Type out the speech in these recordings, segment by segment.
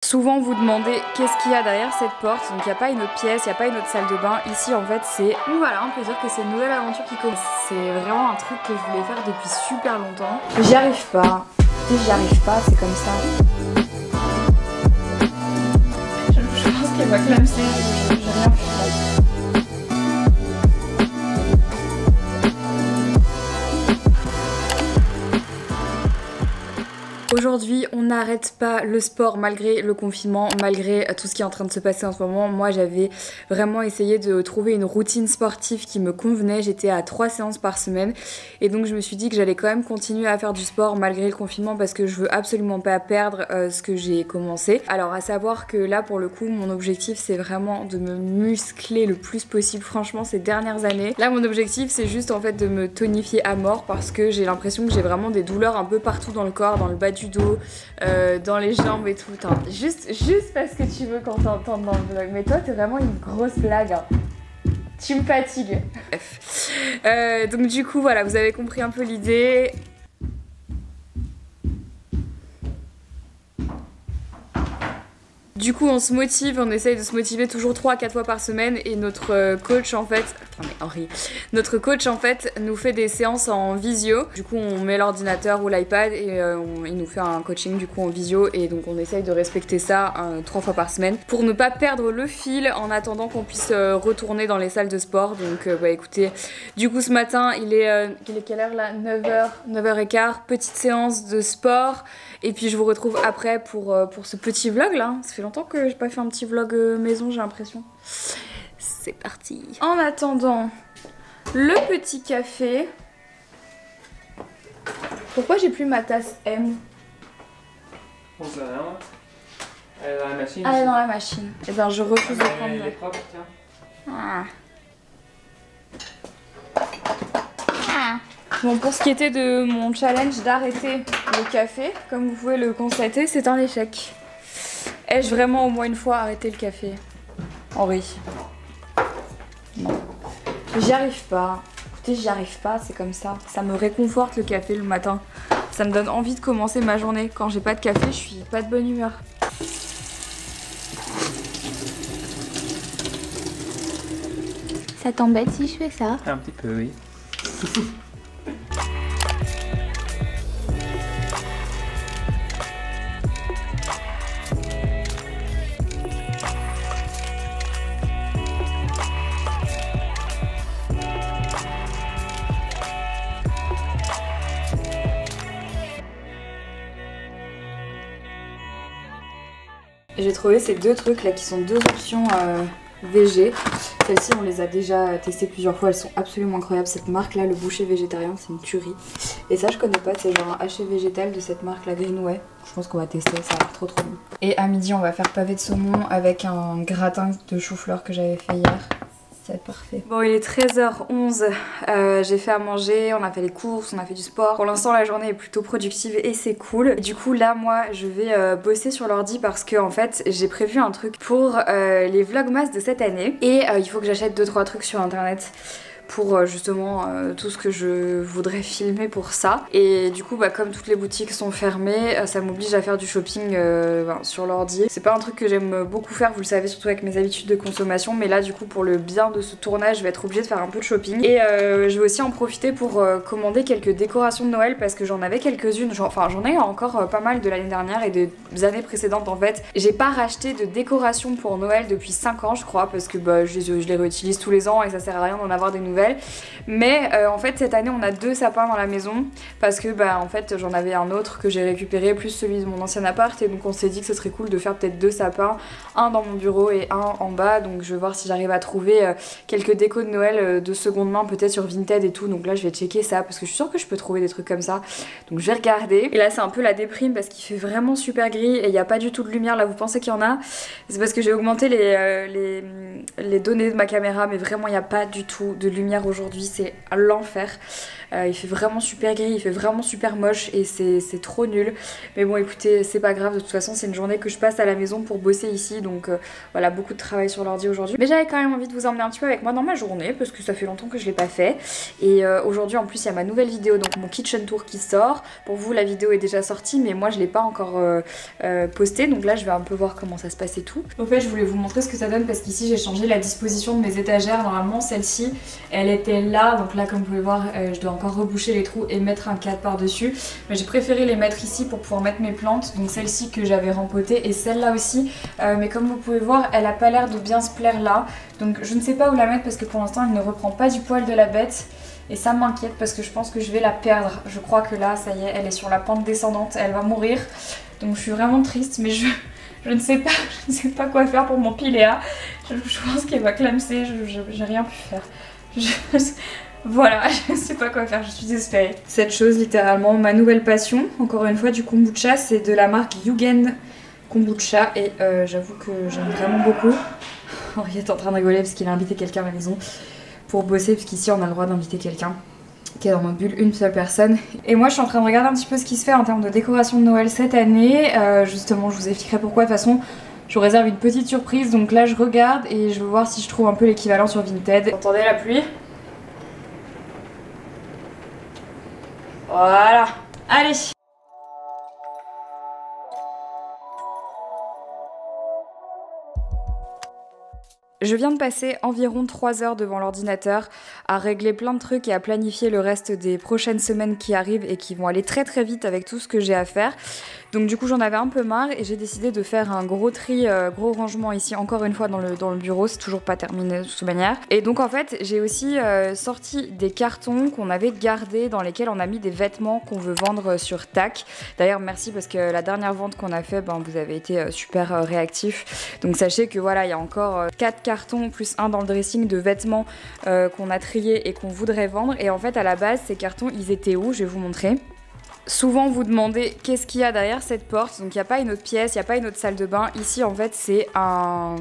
Souvent vous demandez qu'est-ce qu'il y a derrière cette porte, donc il n'y a pas une autre pièce, il n'y a pas une autre salle de bain, ici en fait c'est... Donc voilà, on peut dire que c'est une nouvelle aventure qui commence. C'est vraiment un truc que je voulais faire depuis super longtemps. J'y arrive pas, j'y arrive pas, c'est comme ça. Je pense qu'elle va clamser, j'ai rien pu faire. Aujourd'hui, on n'arrête pas le sport malgré le confinement, malgré tout ce qui est en train de se passer en ce moment. Moi, j'avais vraiment essayé de trouver une routine sportive qui me convenait. J'étais à 3 séances par semaine et donc je me suis dit que j'allais quand même continuer à faire du sport malgré le confinement parce que je veux absolument pas perdre ce que j'ai commencé. Alors à savoir que là, pour le coup, mon objectif, c'est vraiment de me muscler le plus possible. Franchement, ces dernières années, là, mon objectif, c'est juste en fait de me tonifier à mort parce que j'ai l'impression que j'ai vraiment des douleurs un peu partout dans le corps, dans le bas du dos, dans les jambes et tout. Hein. Juste parce que tu veux qu'on t'entende dans le vlog. Mais toi, t'es vraiment une grosse blague. Hein. Tu me fatigues. Bref. Donc du coup, voilà, vous avez compris un peu l'idée. Du coup, on se motive, on essaye de se motiver toujours 3 à 4 fois par semaine et notre coach en fait... Attendez, Henri. Notre coach en fait nous fait des séances en visio. Du coup, on met l'ordinateur ou l'iPad et il nous fait un coaching du coup en visio et donc on essaye de respecter ça 3 fois par semaine pour ne pas perdre le fil en attendant qu'on puisse retourner dans les salles de sport. Donc bah écoutez, du coup ce matin, il est quelle heure là? 9h, 9h15, petite séance de sport et puis je vous retrouve après pour ce petit vlog là. Ça fait longtemps que j'ai pas fait un petit vlog maison, j'ai l'impression. C'est parti. En attendant le petit café. Pourquoi j'ai plus ma tasse M? On sait rien. Elle est dans la machine. Elle est dans la machine. Et ben je refuse de prendre. Elle est propre, tiens. Ah. Ah. Bon, pour ce qui était de mon challenge d'arrêter le café, comme vous pouvez le constater, c'est un échec. Ai-je vraiment au moins une fois arrêté le café? Henri? Non. J'y arrive pas. Écoutez, j'y arrive pas, c'est comme ça. Ça me réconforte le café le matin. Ça me donne envie de commencer ma journée. Quand j'ai pas de café, je suis pas de bonne humeur. Ça t'embête si je fais ça? Un petit peu, oui. J'ai trouvé ces deux trucs là qui sont deux options VG. Celles-ci on les a déjà testées plusieurs fois, elles sont absolument incroyables. Cette marque là, le boucher végétarien, c'est une tuerie. Et ça je connais pas, c'est genre un haché végétal de cette marque la Greenway. Je pense qu'on va tester, ça a l'air trop bon. Et à midi on va faire pavé de saumon avec un gratin de chou-fleur que j'avais fait hier. Ça va être parfait. Bon, il est 13h11, j'ai fait à manger, on a fait les courses, on a fait du sport. Pour l'instant la journée est plutôt productive et c'est cool. Et du coup là moi je vais bosser sur l'ordi parce que en fait j'ai prévu un truc pour les vlogmas de cette année. Et il faut que j'achète 2-3 trucs sur internet pour justement tout ce que je voudrais filmer pour ça. Et du coup bah, comme toutes les boutiques sont fermées, ça m'oblige à faire du shopping sur l'ordi. C'est pas un truc que j'aime beaucoup faire, vous le savez, surtout avec mes habitudes de consommation, mais là du coup pour le bien de ce tournage je vais être obligée de faire un peu de shopping. Et je vais aussi en profiter pour commander quelques décorations de Noël parce que j'en avais quelques-unes, enfin j'en ai encore pas mal de l'année dernière et des années précédentes en fait. J'ai pas racheté de décorations pour Noël depuis 5 ans je crois parce que bah, je les réutilise tous les ans et ça sert à rien d'en avoir des nouvelles. Mais en fait cette année on a 2 sapins dans la maison parce que bah en fait j'en avais un autre que j'ai récupéré plus celui de mon ancien appart et donc on s'est dit que ce serait cool de faire peut-être 2 sapins, un dans mon bureau et un en bas. Donc je vais voir si j'arrive à trouver quelques décos de Noël de seconde main peut-être sur Vinted et tout. Donc là je vais checker ça parce que je suis sûre que je peux trouver des trucs comme ça. Donc je vais regarder. Et là c'est un peu la déprime parce qu'il fait vraiment super gris et il n'y a pas du tout de lumière. Là vous pensez qu'il y en a? C'est parce que j'ai augmenté les données de ma caméra mais vraiment il n'y a pas du tout de lumière aujourd'hui, c'est l'enfer. Il fait vraiment super gris, il fait vraiment super moche et c'est trop nul. Mais bon écoutez, c'est pas grave, de toute façon c'est une journée que je passe à la maison pour bosser ici, donc voilà, beaucoup de travail sur l'ordi aujourd'hui. Mais j'avais quand même envie de vous emmener un petit peu avec moi dans ma journée parce que ça fait longtemps que je l'ai pas fait. Et aujourd'hui en plus il y a ma nouvelle vidéo, donc mon kitchen tour qui sort. Pour vous la vidéo est déjà sortie mais moi je l'ai pas encore postée, donc là je vais un peu voir comment ça se passe et tout. En fait je voulais vous montrer ce que ça donne parce qu'ici j'ai changé la disposition de mes étagères. Normalement celle-ci elle était là, donc là comme vous pouvez voir je dois encore reboucher les trous et mettre un cadre par dessus, mais j'ai préféré les mettre ici pour pouvoir mettre mes plantes, donc celle-ci que j'avais rempotée et celle-là aussi, mais comme vous pouvez voir elle a pas l'air de bien se plaire là, donc je ne sais pas où la mettre parce que pour l'instant elle ne reprend pas du poil de la bête. Et ça m'inquiète parce que je pense que je vais la perdre. Je crois que là, ça y est, elle est sur la pente descendante, elle va mourir. Donc je suis vraiment triste, mais je ne sais pas quoi faire pour mon Pilea. Je pense qu'elle va clamser, j'ai rien pu faire. Voilà, je ne sais pas quoi faire, je suis désespérée. Cette chose, littéralement, ma nouvelle passion, encore une fois, du kombucha, c'est de la marque Yugen Kombucha. Et j'avoue que j'aime vraiment beaucoup. Henri est en train de rigoler parce qu'il a invité quelqu'un à la maison pour bosser, puisqu'ici on a le droit d'inviter quelqu'un qui est dans ma bulle, une seule personne. Et moi je suis en train de regarder un petit peu ce qui se fait en termes de décoration de Noël cette année. Justement je vous expliquerai pourquoi. De toute façon je vous réserve une petite surprise, donc là je regarde et je veux voir si je trouve un peu l'équivalent sur Vinted. Vous entendez la pluie? Voilà, allez. Je viens de passer environ 3 heures devant l'ordinateur à régler plein de trucs et à planifier le reste des prochaines semaines qui arrivent et qui vont aller très très vite avec tout ce que j'ai à faire. Donc du coup j'en avais un peu marre et j'ai décidé de faire un gros tri, gros rangement ici encore une fois dans le bureau, c'est toujours pas terminé de toute manière. Et donc en fait j'ai aussi sorti des cartons qu'on avait gardés dans lesquels on a mis des vêtements qu'on veut vendre sur TAC. D'ailleurs merci parce que la dernière vente qu'on a fait, vous avez été super réactifs. Donc sachez que voilà, il y a encore 4 cartons plus un dans le dressing de vêtements qu'on a triés et qu'on voudrait vendre. Et en fait à la base ces cartons ils étaient où? Je vais vous montrer. Souvent vous demandez qu'est-ce qu'il y a derrière cette porte, donc il n'y a pas une autre pièce, il n'y a pas une autre salle de bain. Ici en fait c'est un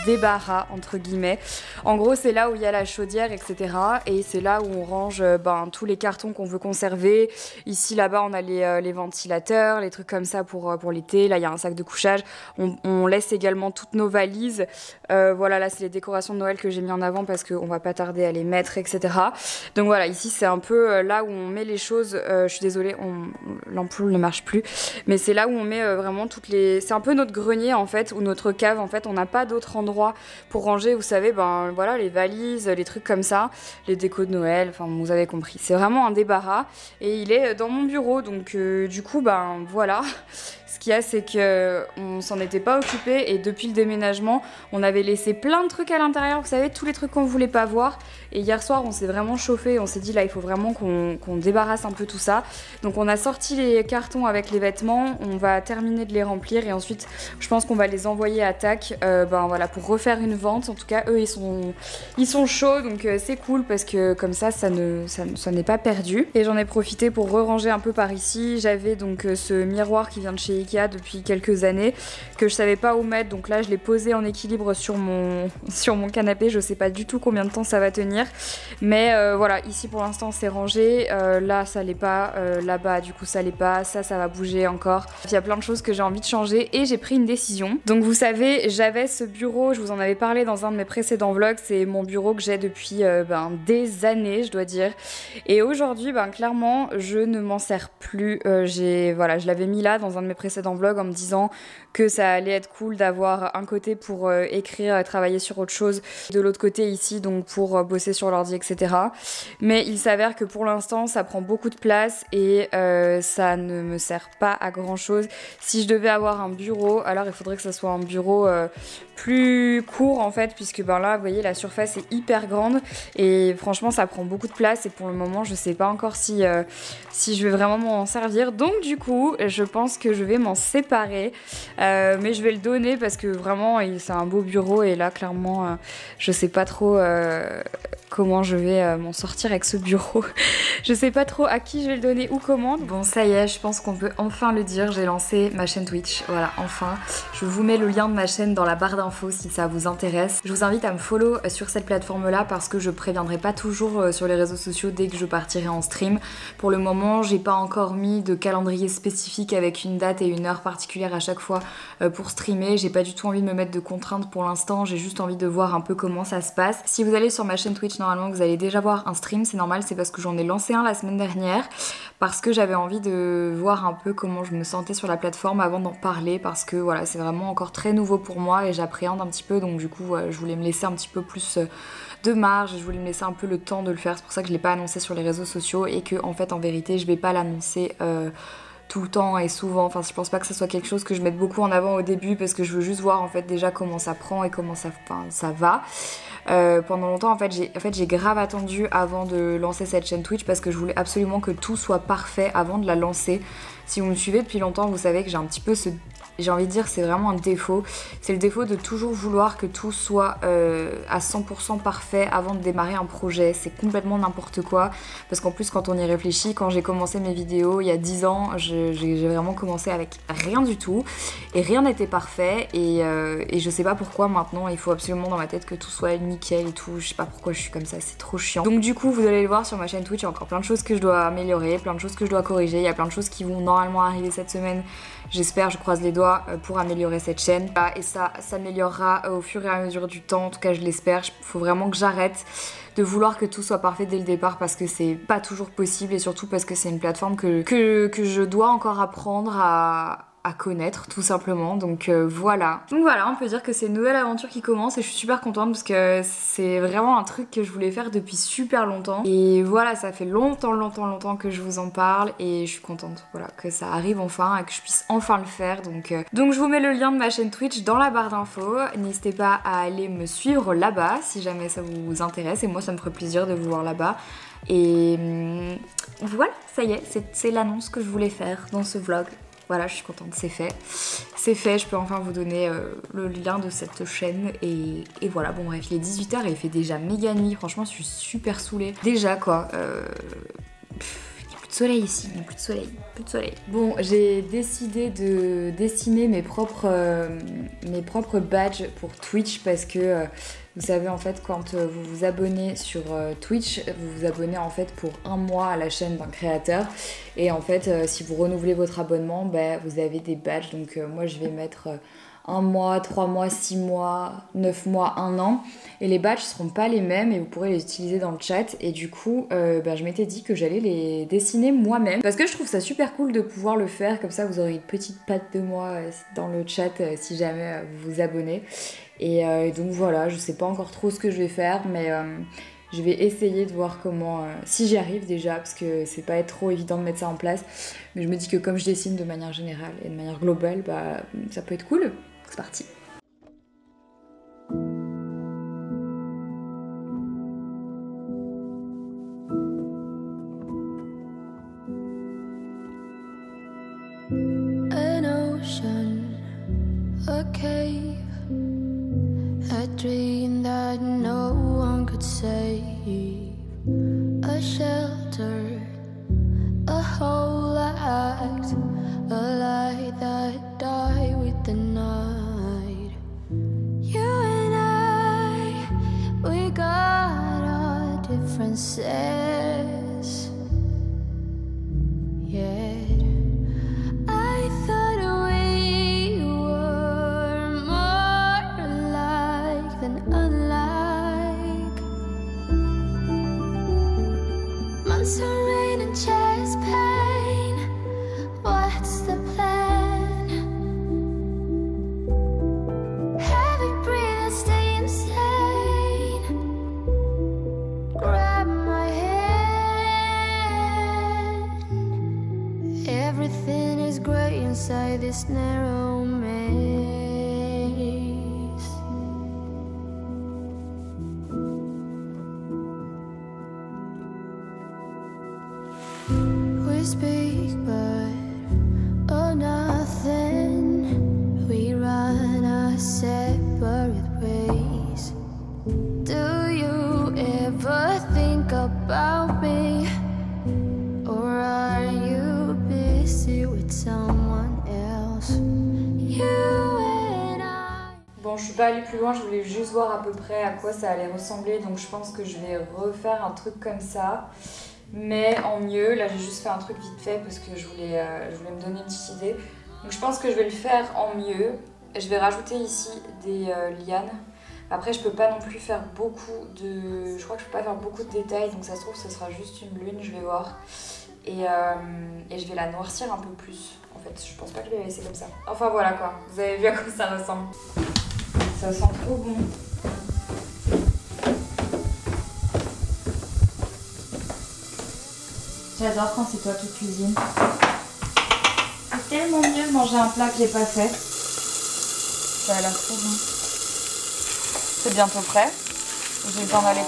débarras entre guillemets. En gros c'est là où il y a la chaudière etc. Et c'est là où on range tous les cartons qu'on veut conserver. Ici là-bas on a les ventilateurs, les trucs comme ça pour l'été. Là il y a un sac de couchage. On laisse également toutes nos valises. Voilà, là c'est les décorations de Noël que j'ai mis en avant parce qu'on va pas tarder à les mettre etc. Donc voilà, ici c'est un peu là où on met les choses. Je suis désolée, l'ampoule ne marche plus, mais c'est là où on met vraiment toutes les... C'est un peu notre grenier en fait, ou notre cave en fait, on n'a pas d'autre endroit pour ranger, vous savez, voilà, les valises, les trucs comme ça, les décos de Noël, enfin vous avez compris. C'est vraiment un débarras et il est dans mon bureau, donc du coup, voilà. Ce qu'il y a, c'est qu'on s'en était pas occupé et depuis le déménagement, on avait laissé plein de trucs à l'intérieur, vous savez, tous les trucs qu'on voulait pas voir. Et hier soir, on s'est vraiment chauffé, on s'est dit là, il faut vraiment qu'on débarrasse un peu tout ça. Donc on a sorti les cartons avec les vêtements, on va terminer de les remplir et ensuite, je pense qu'on va les envoyer à TAC, voilà, pour refaire une vente. En tout cas, eux, ils sont chauds, donc c'est cool parce que comme ça n'est pas perdu. Et j'en ai profité pour re-ranger un peu par ici. J'avais donc ce miroir qui vient de chez Ikea depuis quelques années que je savais pas où mettre, donc là je l'ai posé en équilibre sur mon canapé. Je sais pas du tout combien de temps ça va tenir, mais voilà, ici pour l'instant c'est rangé. Là ça l'est pas, là-bas du coup ça l'est pas, ça va bouger encore. Il y a plein de choses que j'ai envie de changer et j'ai pris une décision. Donc vous savez, j'avais ce bureau, je vous en avais parlé dans un de mes précédents vlogs, c'est mon bureau que j'ai depuis des années je dois dire, et aujourd'hui clairement je ne m'en sers plus. Voilà, je l'avais mis là dans un de mes précédents vlog en me disant que ça allait être cool d'avoir un côté pour écrire, travailler sur autre chose, de l'autre côté ici donc pour bosser sur l'ordi etc. Mais il s'avère que pour l'instant ça prend beaucoup de place et ça ne me sert pas à grand chose. Si je devais avoir un bureau, alors il faudrait que ça soit un bureau plus court en fait, puisque là vous voyez la surface est hyper grande et franchement ça prend beaucoup de place et pour le moment je sais pas encore si je vais vraiment m'en servir. Donc du coup je pense que je vais m'en séparer. Mais je vais le donner parce que vraiment c'est un beau bureau et là clairement je sais pas trop comment je vais m'en sortir avec ce bureau. Je sais pas trop à qui je vais le donner ou comment. Bon ça y est, je pense qu'on peut enfin le dire, j'ai lancé ma chaîne Twitch. Voilà, enfin. Je vous mets le lien de ma chaîne dans la barre d'infos si ça vous intéresse. Je vous invite à me follow sur cette plateforme là parce que je préviendrai pas toujours sur les réseaux sociaux dès que je partirai en stream. Pour le moment, j'ai pas encore mis de calendrier spécifique avec une date et une heure particulière à chaque fois pour streamer. J'ai pas du tout envie de me mettre de contraintes pour l'instant, j'ai juste envie de voir un peu comment ça se passe. Si vous allez sur ma chaîne Twitch, normalement vous allez déjà voir un stream, c'est normal, c'est parce que j'en ai lancé un la semaine dernière parce que j'avais envie de voir un peu comment je me sentais sur la plateforme avant d'en parler parce que voilà, c'est vraiment encore très nouveau pour moi et j'appréhende un petit peu, donc du coup je voulais me laisser un petit peu plus de marge, je voulais me laisser un peu le temps de le faire, c'est pour ça que je l'ai pas annoncé sur les réseaux sociaux et que en fait en vérité je vais pas l'annoncer tout le temps et souvent, enfin je pense pas que ce soit quelque chose que je mette beaucoup en avant au début parce que je veux juste voir en fait déjà comment ça prend et comment ça va. Pendant longtemps en fait j'ai grave attendu avant de lancer cette chaîne Twitch parce que je voulais absolument que tout soit parfait avant de la lancer. Si vous me suivez depuis longtemps, vous savez que j'ai un petit peu j'ai envie de dire c'est vraiment un défaut, c'est le défaut de toujours vouloir que tout soit à 100% parfait avant de démarrer un projet, c'est complètement n'importe quoi parce qu'en plus quand on y réfléchit, quand j'ai commencé mes vidéos il y a 10 ans, j'ai vraiment commencé avec rien du tout et rien n'était parfait et je sais pas pourquoi maintenant il faut absolument dans ma tête que tout soit nickel et tout, je sais pas pourquoi je suis comme ça, c'est trop chiant. Donc du coup vous allez le voir sur ma chaîne Twitch, il y a encore plein de choses que je dois améliorer, plein de choses que je dois corriger, il y a plein de choses qui vont normalement arriver cette semaine. J'espère, je croise les doigts pour améliorer cette chaîne. Et ça s'améliorera au fur et à mesure du temps, en tout cas je l'espère. Il faut vraiment que j'arrête de vouloir que tout soit parfait dès le départ parce que c'est pas toujours possible et surtout parce que c'est une plateforme que je dois encore apprendre à connaître tout simplement, donc voilà. Donc voilà, on peut dire que c'est une nouvelle aventure qui commence et je suis super contente parce que c'est vraiment un truc que je voulais faire depuis super longtemps et voilà, ça fait longtemps que je vous en parle et je suis contente, voilà, que ça arrive enfin et que je puisse enfin le faire, donc je vous mets le lien de ma chaîne Twitch dans la barre d'infos, n'hésitez pas à aller me suivre là-bas si jamais ça vous intéresse et moi ça me ferait plaisir de vous voir là-bas. Et voilà, ça y est, c'est l'annonce que je voulais faire dans ce vlog. Voilà, je suis contente, c'est fait. C'est fait, je peux enfin vous donner le lien de cette chaîne et voilà, bon bref, il est 18h et il fait déjà méga nuit, franchement je suis super saoulée. Déjà quoi, il n'y a plus de soleil ici, il n'y a plus de soleil, Bon, j'ai décidé de dessiner mes propres badges pour Twitch parce que vous savez en fait quand vous vous abonnez sur Twitch, vous vous abonnez en fait pour un mois à la chaîne d'un créateur et en fait si vous renouvelez votre abonnement, vous avez des badges, donc moi je vais mettre 1 mois, 3 mois, 6 mois, 9 mois, 1 an et les badges seront pas les mêmes et vous pourrez les utiliser dans le chat et du coup je m'étais dit que j'allais les dessiner moi-même parce que je trouve ça super cool de pouvoir le faire, comme ça vous aurez une petite patte de moi dans le chat si jamais vous vous abonnez et donc voilà, je sais pas encore trop ce que je vais faire mais je vais essayer de voir comment, si j'y arrive déjà, parce que c'est pas trop évident de mettre ça en place, mais je me dis que comme je dessine de manière générale et de manière globale, ça peut être cool. C'est parti. An ocean, a cave, a dream that no one could save, a shelter, a whole act, a light that died with the night. You and I, we got our differences, yet I thought we were more alike than unlike. Months of rain and chest pain, what's the plan? Heavy breathing, stay insane. Grab my hand. Everything is grey inside this narrow maze. We speak, but oh, nothing separate ways. Do you ever think about me? Or are you busy with someone else? You and I. Bon, je suis pas allée plus loin, je voulais juste voir à peu près à quoi ça allait ressembler, donc je pense que je vais refaire un truc comme ça, mais en mieux. Là j'ai juste fait un truc vite fait parce que je voulais me donner une petite idée, donc je pense que je vais le faire en mieux. Je vais rajouter ici des lianes. Après je peux pas non plus faire beaucoup de... Je crois que je peux pas faire beaucoup de détails, donc ça se trouve ce sera juste une lune, je vais voir. Et je vais la noircir un peu plus. En fait, je pense pas que je vais la laisser comme ça. Enfin voilà quoi, vous avez vu à quoi ça ressemble. Ça sent trop bon. J'adore quand c'est toi qui cuisines. C'est tellement mieux de manger un plat que j'ai pas fait. Ça a l'air trop bon. C'est bientôt prêt. J'ai le temps d'aller.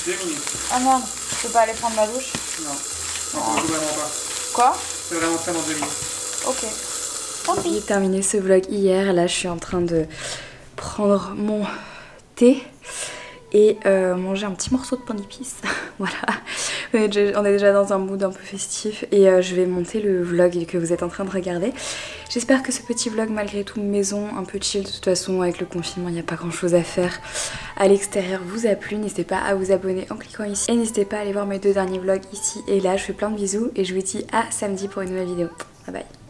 2 minutes. Ah merde, je peux pas aller prendre ma douche? Non. Non, vraiment pas. Quoi? C'est vraiment très dans 2 minutes. Ok. Tant pis. J'ai terminé ce vlog hier. Là, je suis en train de prendre mon thé et manger un petit morceau de pain d'épices. Voilà. On est déjà dans un mood un peu festif et je vais monter le vlog que vous êtes en train de regarder. J'espère que ce petit vlog, malgré tout maison, un peu chill, de toute façon avec le confinement il n'y a pas grand chose à faire à l'extérieur, vous a plu. N'hésitez pas à vous abonner en cliquant ici et n'hésitez pas à aller voir mes 2 derniers vlogs ici et là. Je fais plein de bisous et je vous dis à samedi pour une nouvelle vidéo. Bye bye.